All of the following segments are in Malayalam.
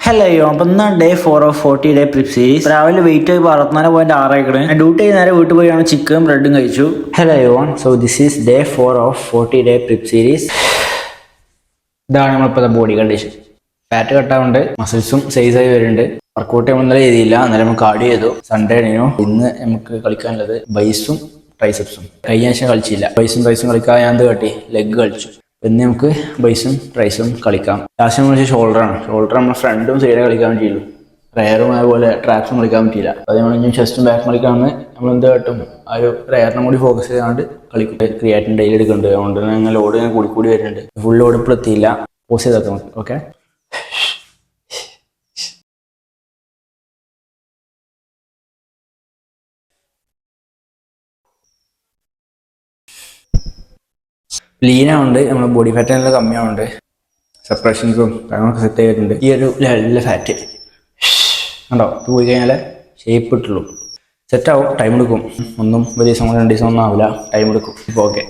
ഹലോ അപ്പം ഇന്നാണ് day 4 of 40 day prep series. രാവിലെ വെയിറ്റ് ആയി 64.6 ഡ്യൂട്ടി ചെയ്ത് നേരെ വീട്ടിൽ പോയാണ് ചിക്കനും ബ്രെഡും കഴിച്ചു. Hello everyone, so this is day 4 of 40 day prep series. ഇതാണ് നമ്മളിപ്പോൾ ബോഡി കണ്ടീഷൻ. ഫാറ്റ് കട്ടാവുണ്ട്, മസിൽസും സൈസ് ആയി വരുന്നുണ്ട്. വർക്കൗട്ട് നമ്മൾ ഇന്നലെ ചെയ്തില്ല, ഇന്നലെ നമ്മൾ കാർഡിയോ ചെയ്തു. സൺഡേ ആയിരുന്നു. ഇന്ന് നമുക്ക് കളിക്കാനുള്ളത് ബൈസും ട്രൈസെപ്സും. കഴിഞ്ഞ ആഴ്ച കളിച്ചില്ല. ബൈസും ട്രൈസും കളിക്കാൻ ഞാൻ എന്ത് കാട്ടി, ലെഗ് കളിച്ചു. പിന്നെ നമുക്ക് ബൈസും ട്രൈസും കളിക്കാം. ലാസ്റ്റ് നമ്മൾ ഷോൾഡറാണ്. ഷോൾഡർ നമ്മുടെ ഫ്രണ്ടും സൈഡേ കളിക്കാൻ പറ്റിയുള്ളൂ. റയറും അതുപോലെ ട്രാപ്സും കളിക്കാൻ പറ്റിയില്ല. അത് നമ്മൾ ചെസ്റ്റും ബാക്കും കളിക്കാമെന്ന് നമ്മൾ എന്ത് കാട്ടും, ആ ഒരു റയറിനും കൂടി ഫോക്കസ് ചെയ്താണ്ട് കളിക്കും. ക്രിയാറ്റിൻ ഡെയിലി എടുക്കുന്നുണ്ട്, അതുകൊണ്ട് തന്നെ ലോഡ് ഇങ്ങനെ കൂടി വരുന്നുണ്ട്. ഫുൾ ലോഡ് ഇപ്പോൾ എത്തിയില്ല. പോസ് ചെയ്താൽ നമുക്ക് ഓക്കെ. ലീനാവുണ്ട്, നമ്മുടെ ബോഡി ഫാറ്റ് നല്ല കമ്മിയാവുണ്ട്. സെപ്പറേഷൻസും കാര്യങ്ങളൊക്കെ സെറ്റ് ചെയ്തിട്ടുണ്ട്. ഈ ഒരു ലെവലിലെ ഫാറ്റ് ഉണ്ടോ, ഇത് പോയി കഴിഞ്ഞാൽ ഷേപ്പ് ഇട്ടുള്ളൂ. സെറ്റാവും, ടൈം എടുക്കും. ഒന്നും ഒരു ദിവസം 2 ദിവസം ഒന്നും ആവില്ല, ടൈം എടുക്കും. ഇപ്പോൾ ഓക്കെ,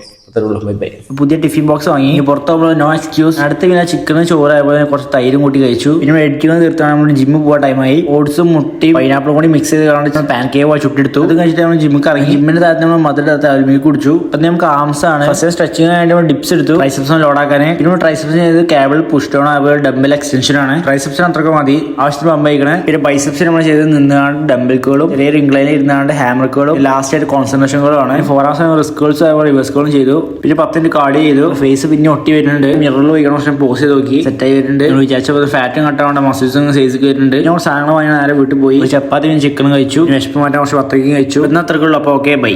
പുതിയ ടിഫിൻ ബോക്സ് വാങ്ങി. പുറത്ത് നോ എക്സ്ക്യൂസ്. അടുത്ത് പിന്നെ ചിക്കനും ചോറായപ്പോൾ കുറച്ച് തൈരും കൂട്ടി കഴിച്ചു. പിന്നെ എഡിറ്റിംഗ് തീർത്താണ് നമ്മൾ ജിമ്മിൽ പോകാൻ ടൈമായി. ഓട്സും മുട്ടി പൈനാപ്പിളും കൂടി മിക്സ് ചെയ്ത് കാണാൻ പാൻ കേക്ക് ചുട്ടെടുത്തു. അത് കഴിച്ചിട്ട് നമ്മൾ ജിമ്മിൽ ഇറങ്ങി. ജിമ്മിന്റെ താഴത്ത് നമ്മൾ മധുരത്ത് അലുമിനിയം കുടിച്ചു. അപ്പം നമുക്ക് ആംസ് ആണ്. ഫസ്റ്റ് സ്ട്രെച്ചിങ് ആയിട്ട് നമ്മൾ ഡിപ്സ് എടുത്തു, ട്രൈസെപ്സിനെ ലോഡാക്കാൻ. പിന്നെ ട്രൈസെപ്സിന് ചെയ്ത് കേബിൾ പുഷ് ഡൗൺ, അതുപോലെ ഡംബൽ എക്സ്റ്റൻഷൻ ആണ്. ട്രൈസെപ്സിന് അത്രക്ക് മതി, ആവശ്യത്തിന് പമ്പ് കഴിക്കണേ. പിന്നെ ബൈസെപ്സിന് നമ്മൾ ചെയ്ത് നിന്നാണ്ട് ഡംബിൾക്കുകളും ചെറിയ ഇംഗ്ലൈനിൽ ഇരുന്നാണ്ട് ഹാമർക്കുകളും ലാസ്റ്റ് ആയിട്ട് കോൺസെൻട്രേഷനുകളും ആണ്. 4 hours റിസ്കുകളും അതുപോലെ റിവേഴ്സുകളും ചെയ്തു. പിന്നെ 10 മിനിറ്റ് കാർഡിയോ ചെയ്തു. ഫേസ് പിന്നെ ഒട്ടി വരുന്നുണ്ട്. മിററിൽ പോയിക്കണ വർഷം പോസ് ചെയ്ത് നോക്കി, സെറ്റ് ആയി വരുന്നുണ്ട്. വിചാരിച്ചപ്പോൾ ഫാറ്റും കട്ടാവേണ്ട, മസിൽസും സൈസ് വരുന്നുണ്ട്. ഞാൻ സാധനങ്ങൾ വാങ്ങി നേരെ വീട്ടിൽ പോയി ചപ്പാത്തി ചിക്കനും കഴിച്ചു. വിശപ്പ് മാറ്റാൻ കുറച്ച് പത്രക്കും കഴിച്ചു. ഇന്ന് അത്രക്കുള്ളൂ. അപ്പോൾ ഓക്കെ, ബൈ.